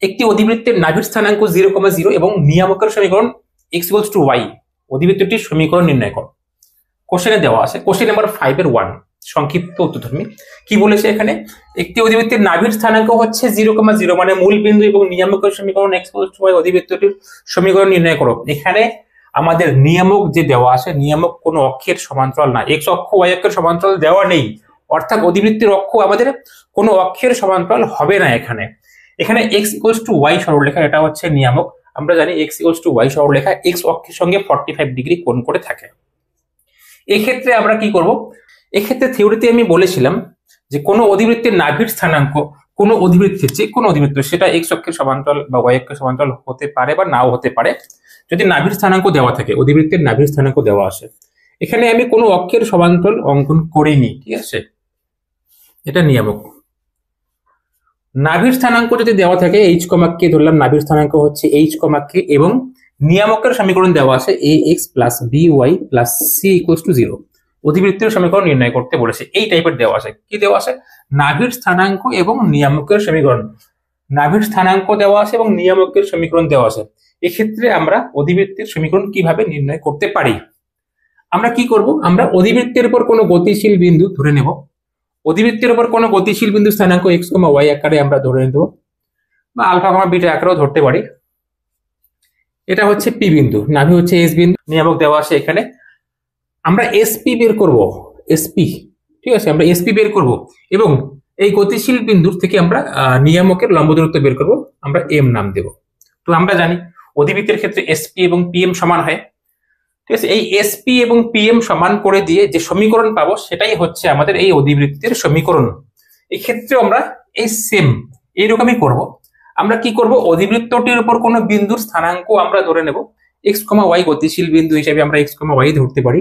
একটি অধিবৃত্তের নাভির স্থানাঙ্ক 0,0 এবং নিয়ামকের সমীকরণ x ইকুয়ালস টু y, অধিবৃত্তটির সমীকরণ নির্ণয় করো। কোশ্চেনে দেওয়া আছে, কোশ্চেন নাম্বার 5-1 সংক্ষিপ্ত উত্তরধর্মী। কি বলেছে এখানে? একটি অধিবৃত্তের নাভির স্থানাঙ্ক হচ্ছে 0,0 মানে মূল বিন্দু এবং নিয়ামকের সমীকরণ x ইকুয়ালস টু y, অধিবৃত্তটির সমীকরণ নির্ণয় করো। এখানে আমাদের নিয়ামক যে দেওয়া আছে, নিয়ামক কোনো অক্ষের সমান্তরাল না, x অক্ষ y অক্ষের সমান্তরাল দেওয়া নেই, অর্থাৎ অধিবৃত্তের অক্ষ আমাদের কোনো অক্ষের সমান্তরাল হবে না। এখানে এখানে x ইকুয়ালস টু y সরলরেখা, এটা হচ্ছে নিয়ামক। আমরা জানি x ইকুয়ালস টু y সরলরেখা x অক্ষের সঙ্গে 45 ডিগ্রি কোণ করে থাকে। এক্ষেত্রে আমরা কি করব? এক্ষেত্রে থিওরিতে আমি বলেছিলাম যে কোনো অধিবৃত্তের নাভির স্থানাঙ্ক, কোনো অধিবৃত্তের যে কোনো অধিবৃত্ত, সেটা x অক্ষের সমান্তরাল বা y অক্ষের সমান্তরাল হতে পারে বা নাও হতে পারে, যদি নাভির স্থানাঙ্ক দেওয়া থাকে, অধিবৃত্তের নাভির স্থানাঙ্ক দেওয়া আছে। এখানে আমি কোনো অক্ষের সমান্তরাল অঙ্কন করিনি, ঠিক আছে, এটা নিয়ামক। নাভির স্থানাঙ্ক যদি দেওয়া থাকে h, k ধরলাম, নাভির স্থানাঙ্ক হচ্ছে h, k এবং নিয়ামকের সমীকরণ দেওয়া আছে ax plus by plus c equals to 0, অধিবৃত্তের সমীকরণ নির্ণয় করতে বলেছে। এই টাইপের দেওয়া আছে। কি দেওয়া আছে? নাভির স্থানাঙ্ক এবং নিয়ামকের সমীকরণ, নাভির স্থানাঙ্ক দেওয়া আছে এবং নিয়ামকের সমীকরণ দেওয়া আছে। এক্ষেত্রে আমরা অধিবৃত্তের সমীকরণ কিভাবে নির্ণয় করতে পারি? আমরা কি করব? আমরা অধিবৃত্তের উপর কোনো গতিশীল বিন্দু ধরে নেব, অধিবৃত্তের উপর কোনো গতিশীল বিন্দু স্থানাঙ্ক x, y আকারে আমরা ধরে নেব, বা আলফা, বিটা আকারেও ধরতে পারি। এটা হচ্ছে পি বিন্দু, নাভি হচ্ছে এস বিন্দু, নিয়ামক দেওয়া আছে এখানে। আমরা এসপি বের করব, এসপি, ঠিক আছে, আমরা এসপি বের করব এবং এই গতিশীল বিন্দুর থেকে আমরা নিয়ামকের লম্ব দূরত্ব বের করব, আমরা এম নাম দেব। তো আমরা জানি অধিবৃত্তের ক্ষেত্রে এসপি এবং পিএম সমান হয়, ঠিক আছে। এই এসপি এবং পিএম সমান করে দিয়ে যে সমীকরণ পাবো সেটাই হচ্ছে আমাদের এই অধিবৃত্তের সমীকরণ। এই ক্ষেত্রে আমরা এই সেম এইরকমই করব। আমরা কি করব? অধিবৃত্তটির উপর কোনো বিন্দুর স্থানাঙ্ক আমরা ধরে নেব, x, y গতিশীল বিন্দু হিসেবে আমরা x, y ধরতে পারি।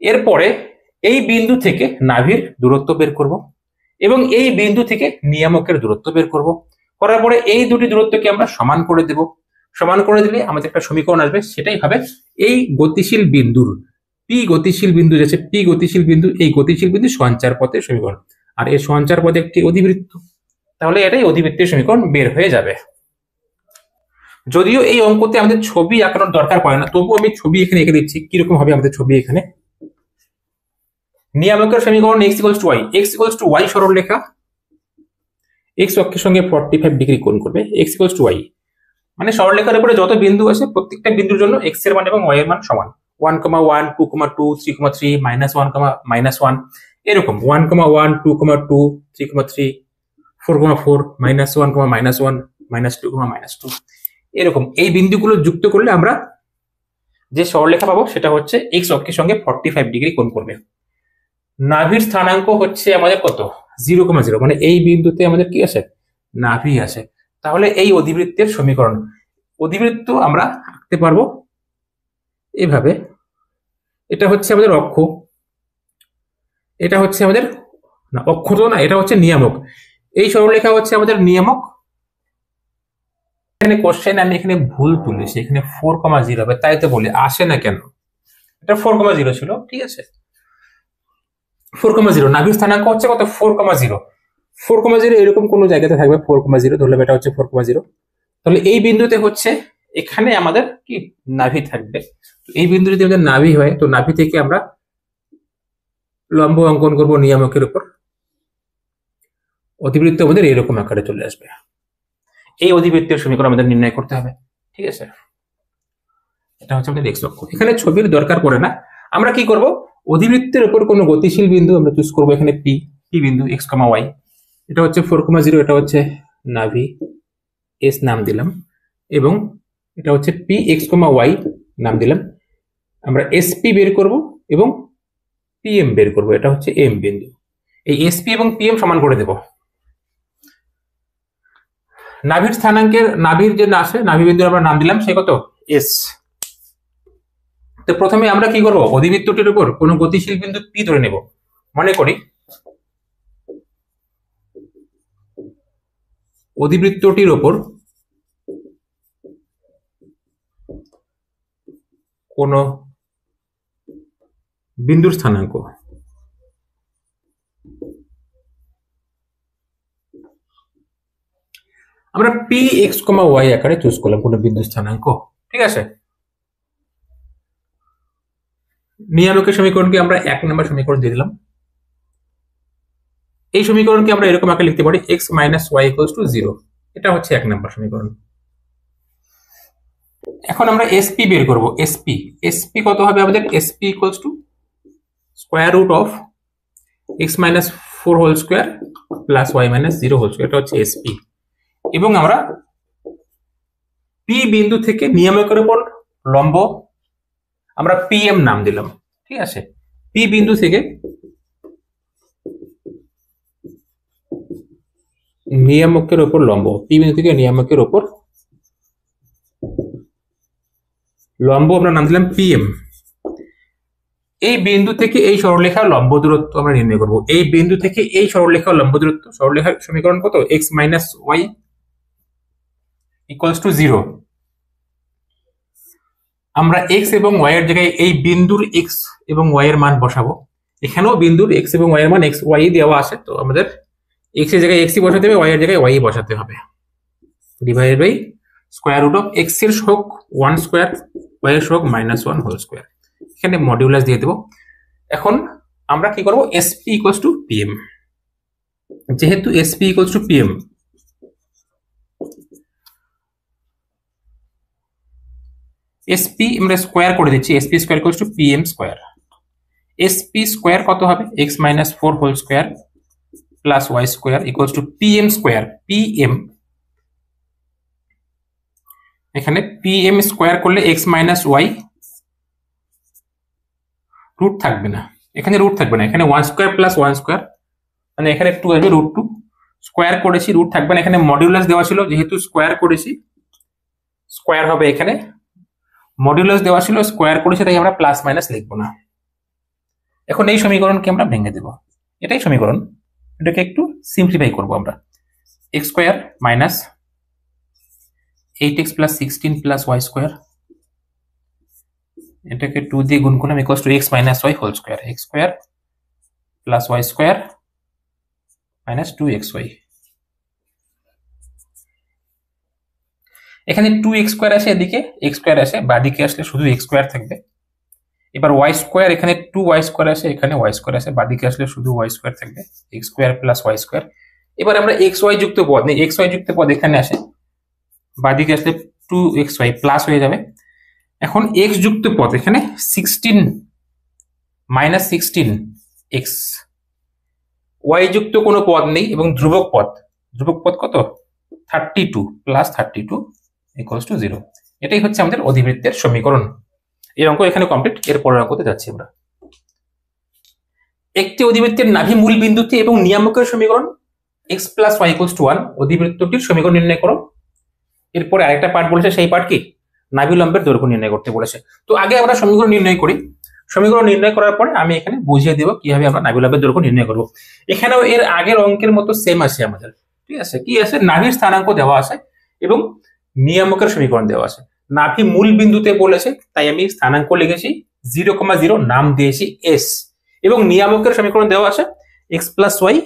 এরপরে এই বিন্দু থেকে নাভির দূরত্ব বের করব এবং এই বিন্দু থেকে নিয়ামকের দূরত্ব বের করব। করার পরে এই দুটি দূরত্বকে আমরা সমান করে দেব। সমান করে দিলে আমাদের একটা সমীকরণ আসবে, সেটাই হবে এই গতিশীল বিন্দুর, পি গতিশীল বিন্দু যাচ্ছে, পি গতিশীল বিন্দু, এই গতিশীল বিন্দু সঞ্চার পথের সমীকরণ, আর এই সঞ্চার পথে একটি অধিবৃত্ত, তাহলে এটাই অধিবৃত্তের সমীকরণ বের হয়ে যাবে। যদিও এই অঙ্কতে আমাদের ছবি আঁকানোর দরকার পড়ে না, তবু আমি ছবি এখানে এঁকে দিচ্ছি। কিরকম হবে আমাদের ছবি? এখানে নিয়ামকের সমীকরণ x equals to y, x equals to y সরলরেখা x অক্ষের সঙ্গে 45 ডিগ্রি কোণ করবে, x ইকুয়ালস টু y মানে সরলরেখার উপরে যত বিন্দু আছে প্রত্যেকটা বিন্দুর জন্য x এর মান এবং y এর মান সমান, 1, 1, 2, 2, 3, 3, -1, -1 এরকম, 1, 1, 2, 2, 3, 3, 4, 4, -1, -1, -2, -2 এরকম। এই বিন্দুগুলো যুক্ত করলে আমরা যে সরলরেখা পাবো সেটা হচ্ছে x অক্ষের সঙ্গে 45 ডিগ্রি কোণ করবে। নাভির স্থানাঙ্ক হচ্ছে আমাদের কত? 0,0 মানে এই বিন্দুতে আমাদের কি আছে? নাভি আছে। তাহলে এই অধিবৃত্তের সমীকরণ, অধিবৃত্ত আমরা আঁকতে পারবো এভাবে। এটা হচ্ছে আমাদের অক্ষ, এটা হচ্ছে আমাদের না অক্ষ তো না, এটা হচ্ছে নিয়ামক। এই সরলরেখা হচ্ছে আমাদের নিয়ামক। এখানে কোশ্চেন আমি এখানে ভুল তুলেছি, এখানে 4,0 হবে, তাই তো বলি আসে না কেন, এটা 4,0 ছিল, ঠিক আছে। 4,0 নাভির স্থানাঙ্ক হচ্ছে কত? 4,0, 4,0 এরকম কোন জায়গাতে থাকবে 4,0 ধরলে এটা হচ্ছে 4,0। তাহলে এই বিন্দুতে হচ্ছে এখানে আমাদের কি নাভি থাকবে। এই বিন্দু যদি আমাদের নাভি হয়, তো নাভি থেকে আমরা লম্ব অঙ্কন করব নিয়ামকের উপর, অধিবৃত্ত আমাদের এরকম আকারে চলে আসবে। এই অধিবৃত্তের সমীকরণ আমাদের নির্ণয় করতে হবে, ঠিক আছে। এটা হচ্ছে আমাদের x অক্ষ। এখানে ছবির দরকার পড়ে না। আমরা কি করব? অধিবৃত্তের উপর কোনো গতিশীল বিন্দু আমরা চুজ করব, এখানে পি, পি বিন্দু x, y, এটা হচ্ছে 4,0, এটা হচ্ছে নাভি, এস নাম দিলাম, এবং এটা হচ্ছে পি x, y নাম দিলাম। আমরা এসপি বের করব এবং পিএম বের করব, এটা হচ্ছে এম বিন্দু। এই এসপি এবং পিএম সমান করে দেব। নাভির স্থানাঙ্কের, নাভির যে আসে নাভি বিন্দুর আমরা নাম দিলাম সে কত? এস। তো প্রথমে আমরা কি করব? অধিবৃত্তটির উপর কোনো গতিশীল বিন্দু পি ধরে নেব। মনে করি অধিবৃত্তটির উপর কোন বিন্দুর স্থানাঙ্ক আমরা পি এক্স কমা ওয়াই আকারে চুজ করলাম কোনো বিন্দু স্থানাঙ্ক, ঠিক আছে। নিয়ামকের সমীকরণকে আমরা 1 নম্বর সমীকরণ দিয়ে দিলাম। এই সমীকরণকে আমরা এরকম আকারে লিখতে পারি x minus y equals to 0। এটা হচ্ছে 1 নম্বর সমীকরণ। এখন আমরা এসপি বের করব। এসপি কত হবে আমাদের? SP equals to square root of x minus 4 whole square plus y minus 0 whole square. এটা হচ্ছে এসপি। এবং আমরা পি বিন্দু থেকে নিয়ামকের উপর লম্ব আমরা পিএম নাম দিলাম, ঠিক আছে। পি বিন্দু থেকে নিয়ামকের উপর লম্ব, পি বিন্দু থেকে নিয়ামকের উপর লম্ব আমরা নাম দিলাম পিএম। এই বিন্দু থেকে এই সরলরেখার লম্ব দূরত্ব আমরা নির্ণয় করব। এই বিন্দু থেকে এই সরলরেখার লম্ব দূরত্ব, সরলরেখার সমীকরণ কত? x minus y equals to 0। আমরা x এবং y এর জায়গায় এই বিন্দুর x এবং y এর মান বসাবো। এখানেও বিন্দুর x এবং y এর মান x y দেওয়া আছে, তো আমাদের x এর জায়গায় x বসাতে হবে, y এর জায়গায় y বসাতে হবে। Divided by square root of x এর সহগ 1 স্কয়ার, y এর সহগ -1 হোল স্কয়ার। এখানে মডিউলাস দিয়ে দেব। এখন আমরা কি করব? sp equals to pm। যেহেতু sp equals to pm, sp আমরা স্কয়ার করে দিচ্ছি। sp square equals to pm square. sp square কত হবে? x minus 4 whole square plus y square equals to pm square. pm এখানে pm স্কয়ার করলে x minus y root থাকবে না, এখানে রুট থাকবে না, এখানে 1 স্কয়ার প্লাস 1 স্কয়ার, মানে এখানে 2 আসবে, রুট 2 স্কয়ার করেছি, রুট থাকবে না। এখানে মডিউলাস দেওয়া ছিল, যেহেতু স্কয়ার করেছি স্কয়ার হবে। এখানে মডিউলাস দেওয়া ছিল, স্কয়ার করেছি, তাই আমরা প্লাস মাইনাস লিখবো না। এখন এই সমীকরণকে আমরা ভেঙে দেব। এটাই সমীকরণ, এটাকে একটু সিম্পলিফাই করব আমরা। x square minus 8x plus 16 plus y square, এটাকে 2 দিয়ে গুণ করলাম, equals to x minus y whole square. x square plus y square minus 2xy। এখানে 2x স্কয়ার আসে, এদিকে x স্কয়ার আসে, বাদিকে আসলে শুধু x স্কয়ার থাকবে। এবার y স্কয়ার, এখানে 2y স্কয়ার আসে, এখানে y স্কয়ার আসে, বাদিকে আসলে শুধু y স্কয়ার থাকবে, x square plus y square. এবার আমরা xy যুক্ত পদ নেই, xy যুক্ত পদ এখানে আসে, বাদিকে আসলে 2xy প্লাস হয়ে যাবে। এখন x যুক্ত পদ এখানে 16 মাইনাস 16x, y যুক্ত কোনো পদ নেই এবং ধ্রুবক পদ কত? 32 প্লাস 32 ইকুয়ালস টু 0। এটাই হচ্ছে আমাদের অধিবৃত্তের সমীকরণ। এই অঙ্ক এখানে কমপ্লিট। এর পরের অঙ্কতে যাচ্ছি আমরা। একটি অধিবৃত্তের নাভি মূল বিন্দুতে এবং নিয়ামকের সমীকরণ x plus y equals to 1, অধিবৃত্তটির সমীকরণ নির্ণয় করো। এরপরে আরেকটা পার্ট বলেছে, সেই পার্ট কি? নাভি লম্বের দৈর্ঘ্য নির্ণয় করতে বলেছে। তো আগে আমরা সমীকরণ নির্ণয় করি। সমীকরণ নির্ণয় করার পরে আমি এখানে বুঝিয়ে দেব কিভাবে আমরা নাভি লম্বের দৈর্ঘ্য নির্ণয় করব। এখানেও এর আগের অঙ্কের মতো সেম আছে আমাদের, ঠিক আছে। কি আছে? নাভির স্থানাঙ্ক দেওয়া আছে এবং নিয়ামকের সমীকরণ দেওয়া আছে। নাভি মূল বিন্দুতে বলেছে, তাই আমি স্থানাঙ্ক লিখেছি 0,0, নাম দিয়েছি s, এবং নিয়ামকের সমীকরণ দেওয়া আছে x plus y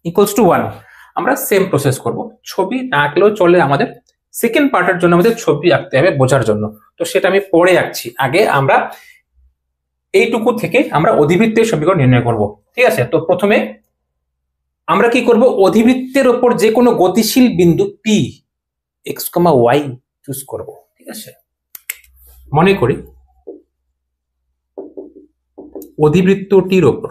equals to 1। আমরা সেম প্রসেস করব। ছবি না আঁকলেও চলে, আমাদের সেকেন্ড পার্টের জন্য আমাদের ছবি আঁকতে হবে বোঝার জন্য, তো সেটা আমি পরে আঁকছি। আগে আমরা এইটুকু থেকে আমরা অধিবৃত্তের সমীকরণ নির্ণয় করব, ঠিক আছে। তো প্রথমে আমরা কি করব? অধিবৃত্তের উপর যে কোনো গতিশীল বিন্দু p x, y চুজ করব, ঠিক আছে। মনে করি অধিবৃত্তটির উপর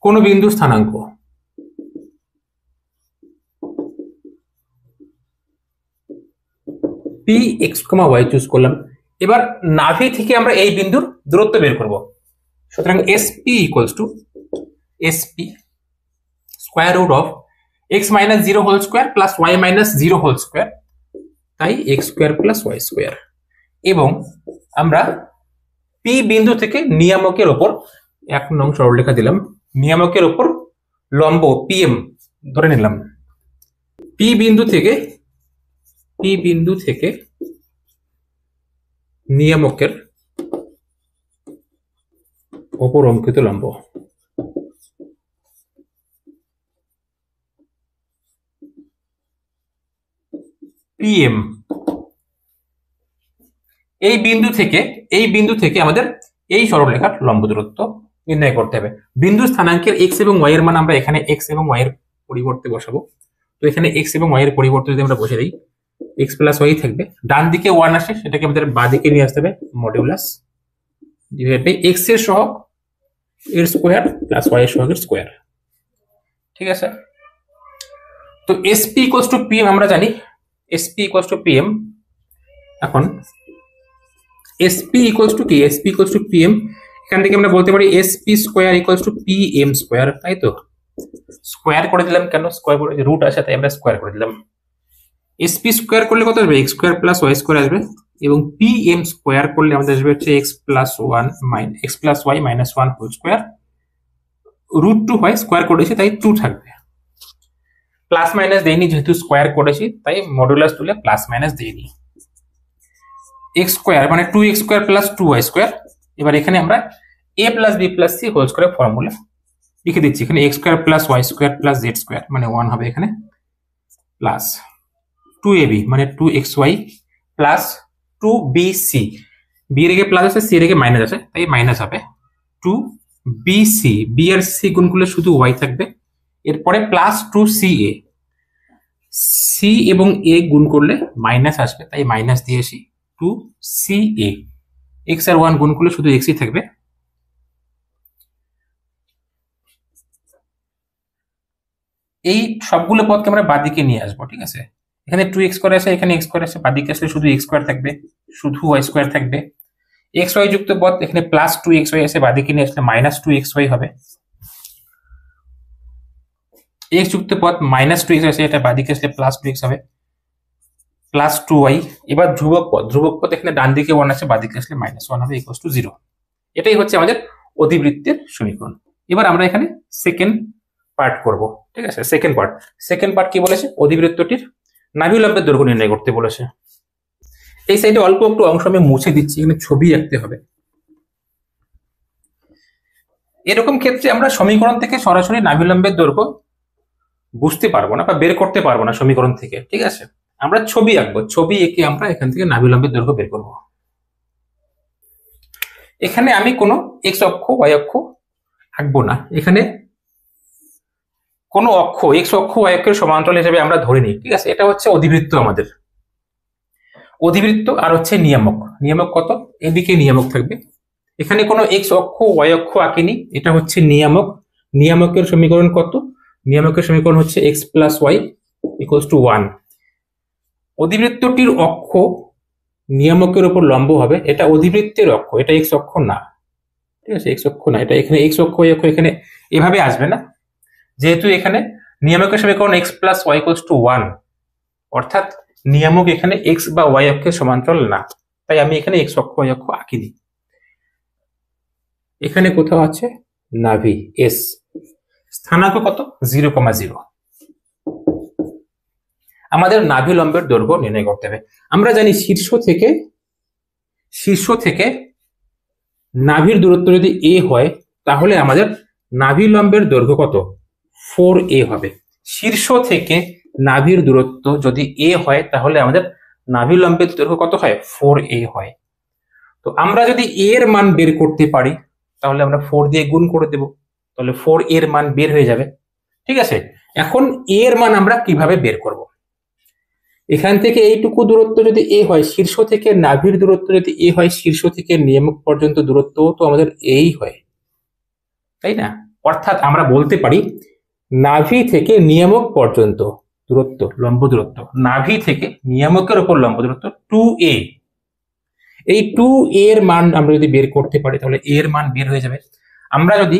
কোন বিন্দু স্থানাঙ্ক p x, y চুজ করলাম। এবার নাভি থেকে আমরা এই বিন্দুর দূরত্ব বের করব। সুতরাং sp equals to sp square root of x minus 0 whole square plus y minus 0 whole square, তাই x square plus y square. এবং আমরা p বিন্দু থেকে নিয়ামকের উপর 1 নং সরলরেখা দিলাম, নিয়ামকের উপর লম্ব pm ধরে নিলাম। p বিন্দু থেকে নিয়ামকের অপর অঙ্কিত লম্ব। পিএম, এই বিন্দু থেকে আমাদের এই সরলরেখার লম্ব দূরত্ব নির্ণয় করতে হবে। বিন্দু স্থানাঙ্কের এক্স এবং ওয়াই এর মান আমরা এখানে এক্স এবং ওয়াই এর পরিবর্তে বসাবো। তো এখানে এক্স এবং ওয়াই এর পরিবর্তে যদি আমরা বসে দিই, এক্স প্লাস ওয়াই থাকবে, ডান দিকে ওয়ান আসে সেটাকে আমাদের বাঁ দিকে নিয়ে আসতে হবে, মডিউলাস ডিভাইড বাই এক্স এর সহগ এর স্কোয়ার প্লাস ওয়াই এর সহগের স্কোয়ার। ঠিক আছে, তো এসপি ইকুয়ালস টু পিএম আমরা জানি, এসপি ইকুয়ালস টু পিএম। এখন এসপি ইকুয়ালস টু কি, এসপি ইকুয়ালস টু পিএম, এখান থেকে আমরা বলতে পারি SP square equals to PM square, তাই তো? স্কোয়ার করে দিলাম, কেন স্কোয়ার করে, রুট আছে তাই আমরা স্কোয়ার করে দিলাম। এসপি স্কোয়ার করলে কত আসবে, x square plus y square আসবে, এবং পিএম স্কোয়ার করলে আমাদের আসবে হচ্ছে x plus y minus one whole square, root two হয় স্কোয়ার করেছি তাই টু থাকবে, প্লাস মাইনাস দেয়নি যেহেতু স্কোয়ার করেছি তাই মডুলাস তুলে প্লাস মাইনাস দেয়নি। এক্স স্কোয়ার মানে two x square plus two y square. এবার এখানে আমরা a plus b plus c whole square formula লিখে দিচ্ছি, এখানে x square plus y square plus z square মানে ওয়ান হবে এখানে, প্লাস টু এ বি মানে two x y plus two b c, b রেখে প্লাস আছে সি রেখে মাইনাস আছে তাই মাইনাস হবে, টু বি সি, বি আর সি গুণ করলে শুধু ওয়াই থাকবে, এরপরে প্লাস টু সি এ, সি এবং এ গুণ করলে মাইনাস আসবে তাই মাইনাস দিয়েছি, টু সি এ, এক্স আর ওয়ান গুণ করলে শুধু এক্সই থাকবে। এই সবগুলো পদকে আমরা বাদিকে নিয়ে আসবো, ঠিক আছে? এখানে টু এক্স করে আছে, এখানে এক্স করে আছে, বাদিকে আসলে শুধু এক্স স্কোয়ার থাকবে, শুধু ওয়াই স্কোয়ার থাকবে। এক্স ওয়াই যুক্ত পদ এখানে প্লাস টু এক্স ওয়াই আছে, বাদিকে নিয়ে আসলে মাইনাস টু এক্স ওয়াই হবে। এক্স যুক্ত পদ মাইনাস টু এক্স আছে, এটা বাদিকে আসলে প্লাস টু এক্স হবে, প্লাস টু ওয়াই। এবার ধ্রুবক পদ এখানে ডান দিকে ওয়ান আছে, বাদিকে আসলে মাইনাস ওয়ান হবে, ইকুয়ালস টু জিরো। এটাই হচ্ছে আমাদের অধিবৃত্তের সমীকরণ। এবার আমরা এখানে সেকেন্ড পার্ট করব, ঠিক আছে? সেকেন্ড পার্ট কি বলেছে, অধিবৃত্তটির নাভি লম্বের দৈর্ঘ্য নির্ণয় করতে বলেছে। এই সাইডে অল্প একটু অংশ আমি মুছে দিচ্ছি, এখানে ছবি আঁকতে হবে। এরকম ক্ষেত্রে আমরা সমীকরণ থেকে সরাসরি নাভি লম্বের দৈর্ঘ্য বুঝতে পারবো না বা বের করতে পারবো না সমীকরণ থেকে, ঠিক আছে? আমরা ছবি আঁকবো, ছবি এঁকে আমরা এখান থেকে নাভি লম্বের দৈর্ঘ্য বের করব। এখানে আমি কোনো এক্স অক্ষ ওয়াই অক্ষ আঁকবো না, এখানে কোনো অক্ষ এক্স অক্ষ ওয়াই অক্ষের সমান্তরাল হিসেবে আমরা ধরে নিই, ঠিক আছে? এটা হচ্ছে অধিবৃত্ত, আমাদের অধিবৃত্ত আর হচ্ছে নিয়ামক কত, এদিকে নিয়ামক থাকবে, এখানে কোনো এক্স অক্ষ ওয়াই অক্ষ আঁকিনি, এটা হচ্ছে নিয়ামকের সমীকরণ কত, নিয়ামকের সমীকরণ হচ্ছে x plus y equals two one. অধিবৃত্তটির অক্ষ নিয়ামকের উপর লম্ব হবে, এটা অধিবৃত্তের অক্ষ, এটা এক্স অক্ষ না, ঠিক আছে? এক্স অক্ষ না, এটা এখানে এক্স অক্ষ ওয়াই অক্ষ এখানে এভাবে আসবে না, যেহেতু এখানে নিয়ামকের সমীকরণ x plus y equals two one, অর্থাৎ নিয়ামক এখানে এক্স বা ওয়াই অক্ষের সমান্তরাল না, তাই আমি এখানে এক্স অক্ষ ওয়াই অক্ষ আঁকিনি। এখানে কোথাও আছে নাভি এস, স্থানাঙ্ক কত 0,0। আমাদের নাভি লম্বের দৈর্ঘ্য নির্ণয় করতে হবে। আমরা জানি শীর্ষ থেকে নাভির দূরত্ব যদি এ হয় তাহলে আমাদের নাভি লম্বের দৈর্ঘ্য কত, 4a হবে। শীর্ষ থেকে নাভির দূরত্ব যদি এ হয় তাহলে আমাদের নাভি লম্বের দৈর্ঘ্য কত হয়, 4a হয়। তো আমরা যদি এ এর মান বের করতে পারি তাহলে আমরা 4 দিয়ে গুণ করে দেব, তাহলে 4 এর মান বের হয়ে যাবে, ঠিক আছে? এখন এ এর মান আমরা কিভাবে বের করব, এখান থেকে এইটুকু দূরত্ব যদি এ হয়, শীর্ষ থেকে নাভির দূরত্ব যদি এ হয়, শীর্ষ থেকে নিয়ামক পর্যন্ত দূরত্ব তো আমাদের এই হয়, তাই না? অর্থাৎ আমরা বলতে পারি নাভি থেকে নিয়ামক পর্যন্ত দূরত্ব, লম্ব দূরত্ব, নাভি থেকে নিয়ামকের উপর লম্ব দূরত্ব 2a। এই 2a এর মান আমরা যদি বের করতে পারি তাহলে এর মান বের হয়ে যাবে। আমরা যদি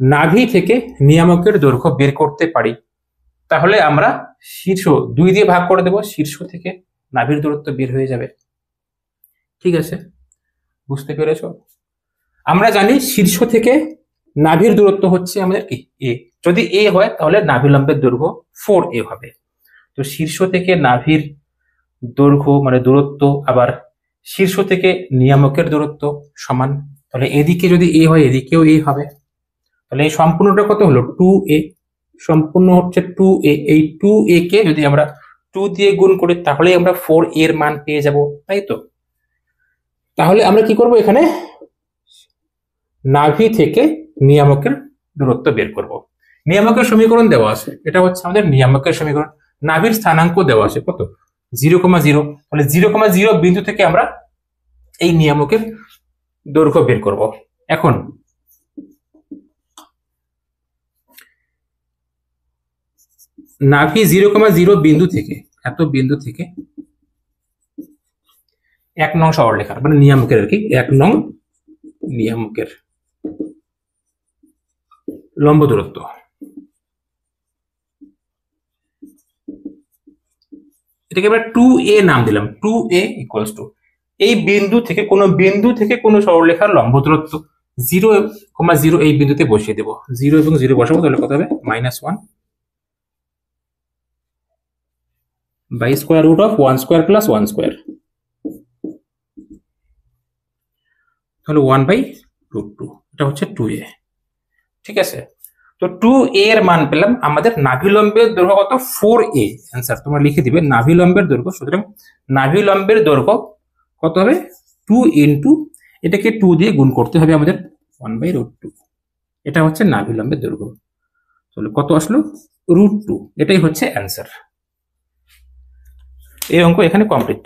নাভি থেকে নিয়ামকের দৈর্ঘ্য বের করতে পারি তাহলে আমরা শীর্ষ 2 দিয়ে ভাগ করে দেব, শীর্ষ থেকে নাভির দূরত্ব বের হয়ে যাবে, ঠিক আছে? বুঝতে পেরেছো? আমরা জানি শীর্ষ থেকে নাভির দূরত্ব হচ্ছে আমাদের কি এ, যদি এ হয় তাহলে নাভি লম্বের দৈর্ঘ্য 4a হবে। তো শীর্ষ থেকে নাভির দৈর্ঘ্য মানে দূরত্ব আবার শীর্ষ থেকে নিয়ামকের দূরত্ব সমান তাহলে এদিকে যদি এ হয় এদিকেও এ হবে। তাহলে এই সম্পূর্ণটা কত হলো 2a, সম্পূর্ণ হচ্ছে 2a। এই 2a কে যদি আমরা 2 দিয়ে গুণ করি তাহলে আমরা 4a এর মান পেয়ে যাব, তাই তো? তাহলে আমরা কি করব, এখানে নাভি থেকে নিয়ামকের দূরত্ব বের করব। নিয়ামকের সমীকরণ দেওয়া আছে, এটা হচ্ছে আমাদের নিয়ামকের সমীকরণ। নাভির স্থানাঙ্ক দেওয়া আছে কত, 0,0। তাহলে 0,0 বিন্দু থেকে আমরা এই নিয়ামকের দৈর্ঘ্য বের করব। এখন নাভি 0,0 বিন্দু থেকে, এত বিন্দু থেকে 1 নং সরলরেখার মানে নিয়ামকের আর কি, 1 নং নিয়ামকের লম্ব দূরত্ব, এটাকে আমরা 2a নাম দিলাম। 2a ইকুয়ালস টু এই বিন্দু থেকে কোনো সরলরেখার লম্ব দূরত্ব 0,0 এই বিন্দুতে বসিয়ে দেব। 0 এবং 0 বসাবো, তাহলে কত হবে -1 by square root of 1 square প্লাস 1 স্কোয়ার, তাহলে 1/√2। এটা হচ্ছে 2a, ঠিক আছে? তো 2a এর মান পেলাম। আমাদের নাভিলম্বের দৈর্ঘ্য কত, 4a। অ্যান্সার তোমরা লিখে দিবে নাভিলম্বের দৈর্ঘ্য। সুতরাং নাভিলম্বের দৈর্ঘ্য কত হবে, 2 ইন্টু এটাকে 2 দিয়ে গুণ করতে হবে আমাদের 1/√2। এটা হচ্ছে নাভিলম্বের দৈর্ঘ্য। তাহলে কত আসলো, √2। এটাই হচ্ছে অ্যান্সার। এই অঙ্ক এখানে কমপ্লিট।